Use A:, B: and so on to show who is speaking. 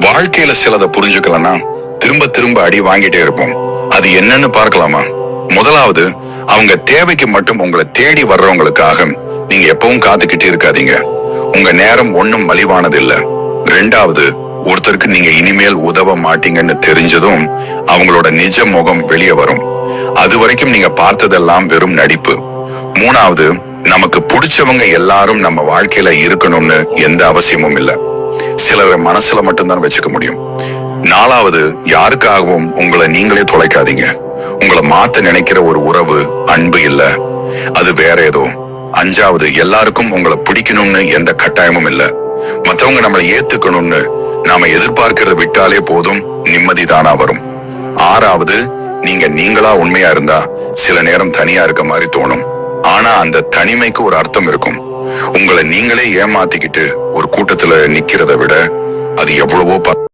A: வாழ்க்கையில சிலதை புரிஞ்சுக்கலன்னா திரும்ப திரும்ப அடி வாங்கிட்டே இருப்போம். அது என்னன்னு பார்க்கலாமா? முதலாவது, அவங்க தேவைக்கு மட்டும் உங்களை தேடி வர்றவங்களுக்காக நீங்க எப்பவும் காத்துக்கிட்டே இருக்காதீங்க. உங்க நேரம் ஒண்ணும் மலிவானது இல்ல. ரெண்டாவது, ஒருத்தருக்கு நீங்க இனிமேல் உதவ மாட்டீங்கன்னு தெரிஞ்சதும் அவங்களோட நிஜ முகம் வெளியே வரும். அது வரைக்கும் நீங்க பார்த்ததெல்லாம் வெறும் நடிப்பு. மூணாவது, நமக்கு பிடிச்சவங்க எல்லாரும் நம்ம வாழ்க்கையில இருக்கணும்னு எந்த அவசியமும் இல்ல. சிலரை மனசுல மட்டும்தான் வச்சுக்க முடியும். நாலாவது, யாருக்காகவும் உங்களை நீங்களே தொலைக்காதீங்க. உங்களை மாத்த நினைக்கிற ஒரு உறவு அன்பு இல்ல, அது வேற ஏதோ. அஞ்சாவது, எல்லாருக்கும் உங்களை பிடிக்கணும்னு எந்த கட்டாயமும் இல்ல. மத்தவங்க நம்மளை ஏத்துக்கணும்னு நாம எதிர்பார்க்கிறத விட்டாலே போதும், நிம்மதி தானா வரும். ஆறாவது, நீங்க நீங்களா உண்மையா இருந்தா சில நேரம் தனியா இருக்க மாதிரி தோணும். ஆனா அந்த தனிமைக்கு ஒரு அர்த்தம் இருக்கும். உங்களை நீங்களே ஏமாத்திக்கிட்டு ஒரு கூட்டத்துல நிக்கிறத விட அது எவ்வளவோ